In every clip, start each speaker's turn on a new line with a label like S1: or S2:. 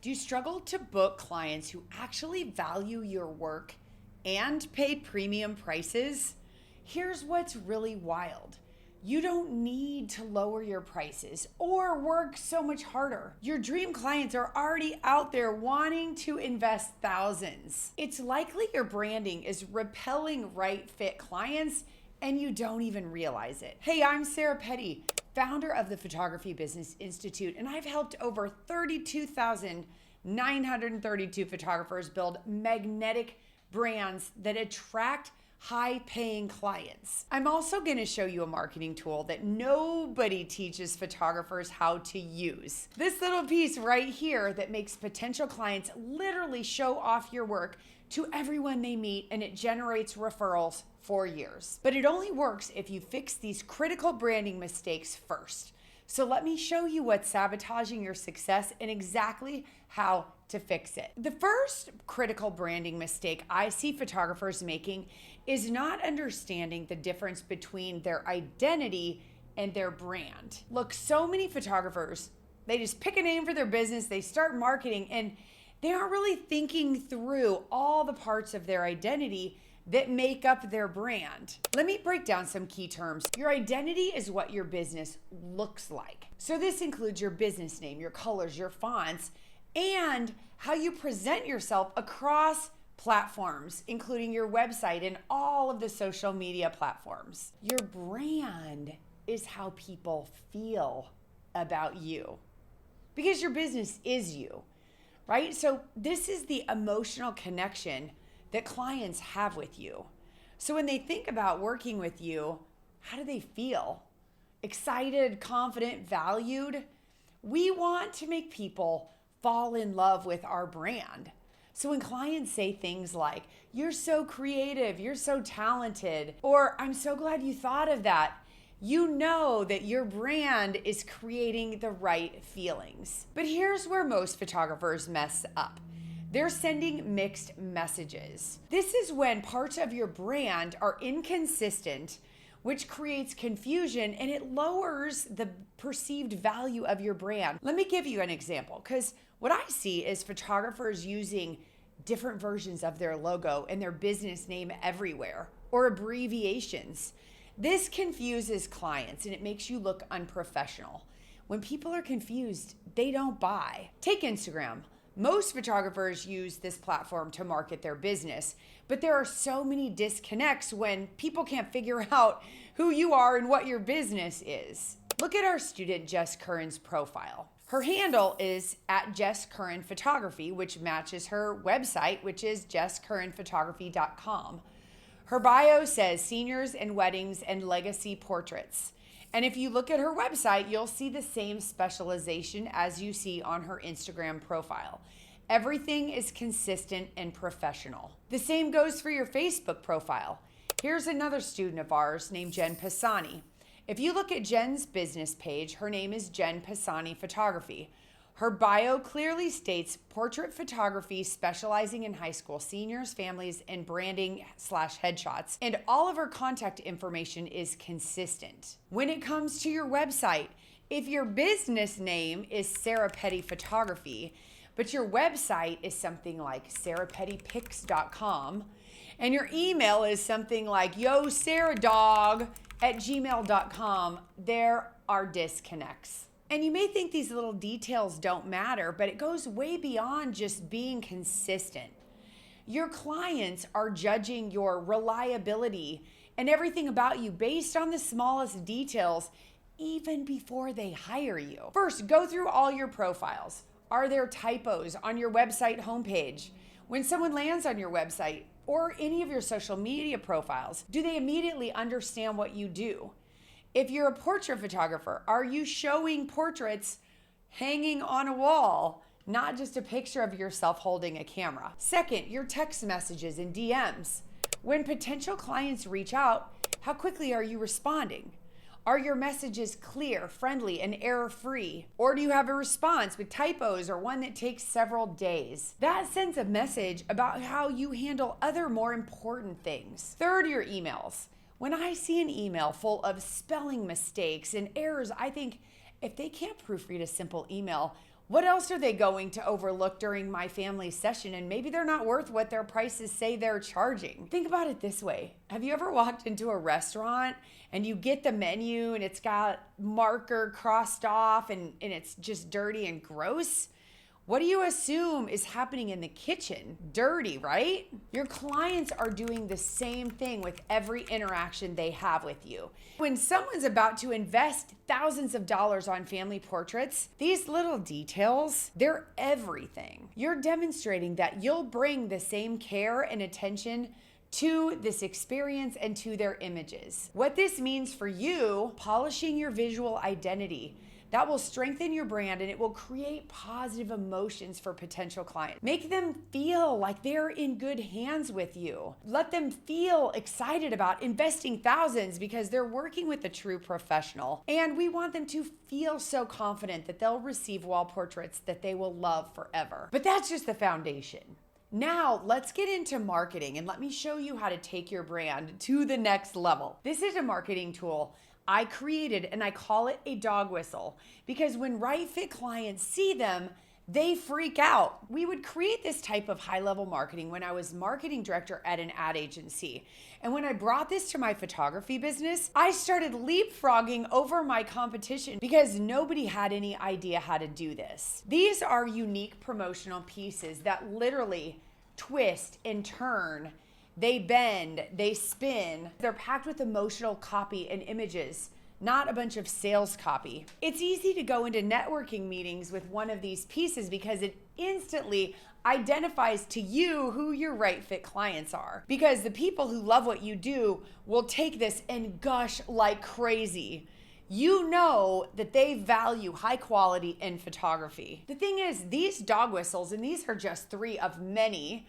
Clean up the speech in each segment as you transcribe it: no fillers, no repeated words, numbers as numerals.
S1: Do you struggle to book clients who actually value your work and pay premium prices? Here's what's really wild. You don't need to lower your prices or work so much harder. Your dream clients are already out there wanting to invest thousands. It's likely your branding is repelling right fit clients and you don't even realize it. Hey, I'm Sarah Petty, founder of the Photography Business Institute, and I've helped over 32,932 photographers build magnetic brands that attract high-paying clients. I'm also going to show you a marketing tool that nobody teaches photographers how to use. This little piece right here that makes potential clients literally show off your work to everyone they meet, and it generates referrals for years. But it only works if you fix these critical branding mistakes first. So let me show you what's sabotaging your success and exactly how to fix it. The first critical branding mistake I see photographers making is not understanding the difference between their identity and their brand. Look, so many photographers, they just pick a name for their business, they start marketing, and they aren't really thinking through all the parts of their identity that make up their brand. Let me break down some key terms. Your identity is what your business looks like. So this includes your business name, your colors, your fonts, and how you present yourself across platforms, including your website and all of the social media platforms. Your brand is how people feel about you because your business is you, right? So this is the emotional connection that clients have with you. So when they think about working with you, how do they feel? Excited, confident, valued? We want to make people fall in love with our brand. So when clients say things like, "You're so creative, you're so talented," or "I'm so glad you thought of that," you know that your brand is creating the right feelings. But here's where most photographers mess up. They're sending mixed messages. This is when parts of your brand are inconsistent, which creates confusion and it lowers the perceived value of your brand. Let me give you an example, because what I see is photographers using different versions of their logo and their business name everywhere, or abbreviations. This confuses clients and it makes you look unprofessional. When people are confused, they don't buy. Take Instagram. Most photographers use this platform to market their business, but there are so many disconnects when people can't figure out who you are and what your business is. Look at our student Jess Curran's profile. Her handle is @JessCurranPhotography, which matches her website, which is jesscurranphotography.com. Her bio says seniors and weddings and legacy portraits. And if you look at her website, you'll see the same specialization as you see on her Instagram profile. Everything is consistent and professional. The same goes for your Facebook profile. Here's another student of ours named Jen Pisani. If you look at Jen's business page, her name is Jen Pisani Photography. Her bio clearly states portrait photography specializing in high school seniors, families, and branding/headshots. And all of her contact information is consistent. When it comes to your website, if your business name is Sarah Petty Photography, but your website is something like sarahpettypics.com, and your email is something like yosarah@gmail.com, there are disconnects. And you may think these little details don't matter, but it goes way beyond just being consistent. Your clients are judging your reliability and everything about you based on the smallest details, even before they hire you. First, go through all your profiles. Are there typos on your website homepage? When someone lands on your website or any of your social media profiles, do they immediately understand what you do? If you're a portrait photographer, are you showing portraits hanging on a wall, not just a picture of yourself holding a camera? Second, your text messages and DMs. When potential clients reach out, how quickly are you responding? Are your messages clear, friendly, and error-free? Or do you have a response with typos or one that takes several days? That sends a message about how you handle other more important things. Third, your emails. When I see an email full of spelling mistakes and errors, I think, if they can't proofread a simple email, What else are they going to overlook during my family session? And maybe they're not worth what their prices say they're charging. Think about it this way. Have you ever walked into a restaurant and you get the menu and it's got marker crossed off and it's just dirty and gross? What do you assume is happening in the kitchen? Dirty, right? Your clients are doing the same thing with every interaction they have with you. When someone's about to invest thousands of dollars on family portraits, these little details, they're everything. You're demonstrating that you'll bring the same care and attention to this experience and to their images. What this means for you, polishing your visual identity, that will strengthen your brand and it will create positive emotions for potential clients. Make them feel like they're in good hands with you. Let them feel excited about investing thousands because they're working with a true professional. And we want them to feel so confident that they'll receive wall portraits that they will love forever. But that's just the foundation. Now, let's get into marketing and let me show you how to take your brand to the next level. This is a marketing tool I created and I call it a dog whistle because when right fit clients see them, they freak out. We would create this type of high-level marketing when I was marketing director at an ad agency. And when I brought this to my photography business, I started leapfrogging over my competition because nobody had any idea how to do this. These are unique promotional pieces that literally twist and turn. They bend, they spin. They're packed with emotional copy and images, not a bunch of sales copy. It's easy to go into networking meetings with one of these pieces because it instantly identifies to you who your right fit clients are. Because the people who love what you do will take this and gush like crazy. You know that they value high quality in photography. The thing is, these dog whistles, and these are just 3 of many,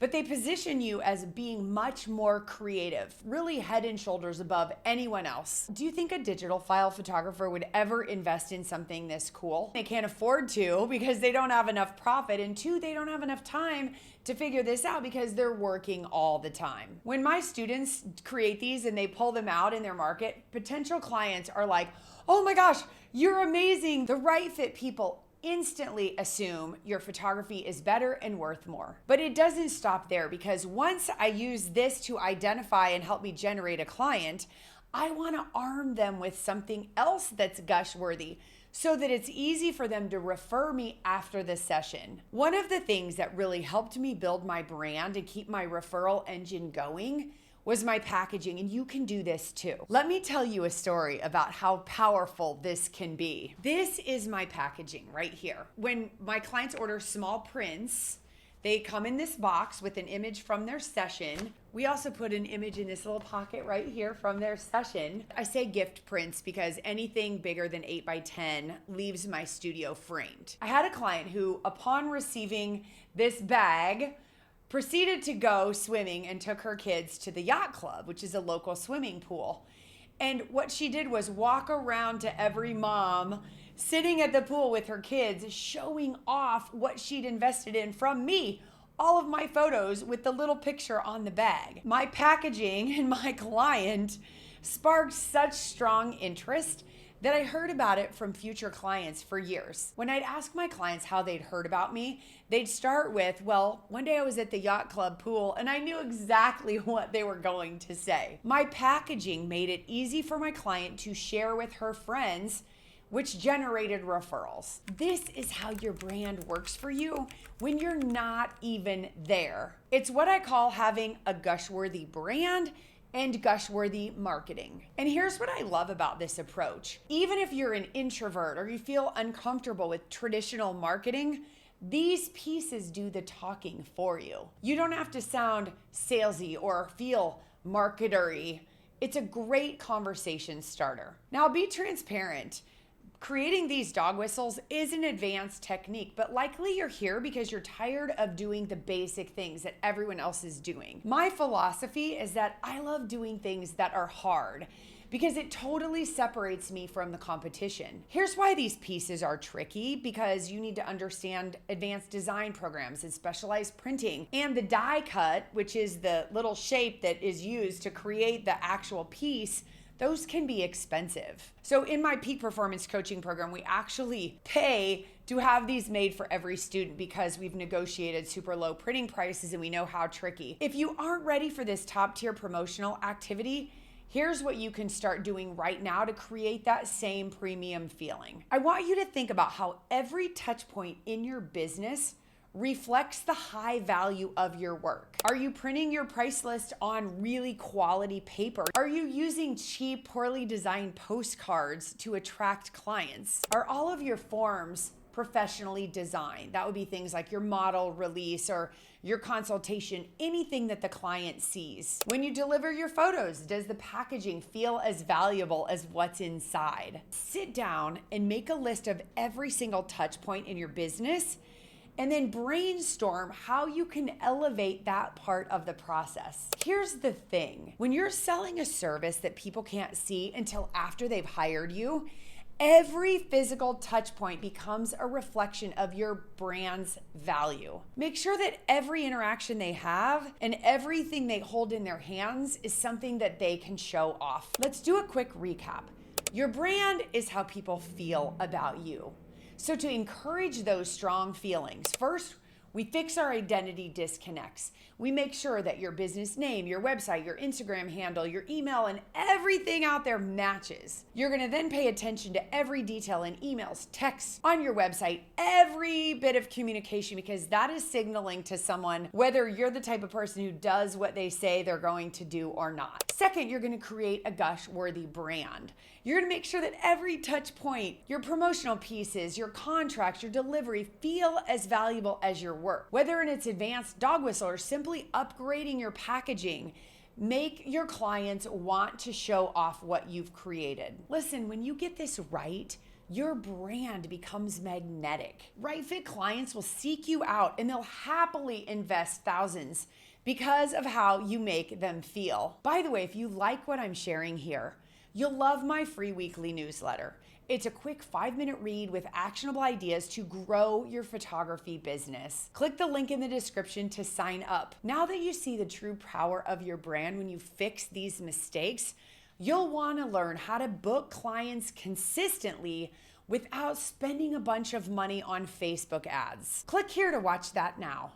S1: but they position you as being much more creative, really head and shoulders above anyone else. Do you think a digital file photographer would ever invest in something this cool? They can't afford to because they don't have enough profit, and 2, they don't have enough time to figure this out because they're working all the time. When my students create these and they pull them out in their market, potential clients are like, oh my gosh, you're amazing. The right fit people instantly assume your photography is better and worth more. But it doesn't stop there because once I use this to identify and help me generate a client, I want to arm them with something else that's gushworthy so that it's easy for them to refer me after the session. One of the things that really helped me build my brand and keep my referral engine going was my packaging, and you can do this too. Let me tell you a story about how powerful this can be. This is my packaging right here. When my clients order small prints, they come in this box with an image from their session. We also put an image in this little pocket right here from their session. I say gift prints because anything bigger than 8 by 10 leaves my studio framed. I had a client who, upon receiving this bag, proceeded to go swimming and took her kids to the yacht club, which is a local swimming pool. And what she did was walk around to every mom sitting at the pool with her kids, showing off what she'd invested in from me, all of my photos with the little picture on the bag. My packaging and my client sparked such strong interest that I heard about it from future clients for years. When I'd ask my clients how they'd heard about me, they'd start with, well, one day I was at the yacht club pool and I knew exactly what they were going to say. My packaging made it easy for my client to share with her friends, which generated referrals. This is how your brand works for you when you're not even there. It's what I call having a gushworthy brand and gushworthy marketing. And here's what I love about this approach. Even if you're an introvert or you feel uncomfortable with traditional marketing, these pieces do the talking for you. You don't have to sound salesy or feel marketery. It's a great conversation starter. Now, be transparent. Creating these dog whistles is an advanced technique, but likely you're here because you're tired of doing the basic things that everyone else is doing. My philosophy is that I love doing things that are hard because it totally separates me from the competition. Here's why these pieces are tricky, because you need to understand advanced design programs and specialized printing, and the die cut, which is the little shape that is used to create the actual piece. Those can be expensive. So in my peak performance coaching program, we actually pay to have these made for every student because we've negotiated super low printing prices and we know how tricky. If you aren't ready for this top tier promotional activity, here's what you can start doing right now to create that same premium feeling. I want you to think about how every touch point in your business reflects the high value of your work. Are you printing your price list on really quality paper? Are you using cheap, poorly designed postcards to attract clients? Are all of your forms professionally designed? That would be things like your model release or your consultation, anything that the client sees. When you deliver your photos, does the packaging feel as valuable as what's inside? Sit down and make a list of every single touch point in your business and then brainstorm how you can elevate that part of the process. Here's the thing. When you're selling a service that people can't see until after they've hired you, every physical touch point becomes a reflection of your brand's value. Make sure that every interaction they have and everything they hold in their hands is something that they can show off. Let's do a quick recap. Your brand is how people feel about you. So to encourage those strong feelings, first, we fix our identity disconnects. We make sure that your business name, your website, your Instagram handle, your email, and everything out there matches. You're gonna then pay attention to every detail in emails, texts, on your website, every bit of communication, because that is signaling to someone whether you're the type of person who does what they say they're going to do or not. Second, you're gonna create a Gushworthy brand. You're gonna make sure that every touch point, your promotional pieces, your contracts, your delivery feel as valuable as your work. Whether in its advanced dog whistle or simply upgrading your packaging, make your clients want to show off what you've created. Listen, when you get this right, your brand becomes magnetic. Right fit clients will seek you out and they'll happily invest thousands because of how you make them feel. By the way, if you like what I'm sharing here, you'll love my free weekly newsletter. It's a quick 5-minute read with actionable ideas to grow your photography business. Click the link in the description to sign up. Now that you see the true power of your brand when you fix these mistakes, you'll want to learn how to book clients consistently without spending a bunch of money on Facebook ads. Click here to watch that now.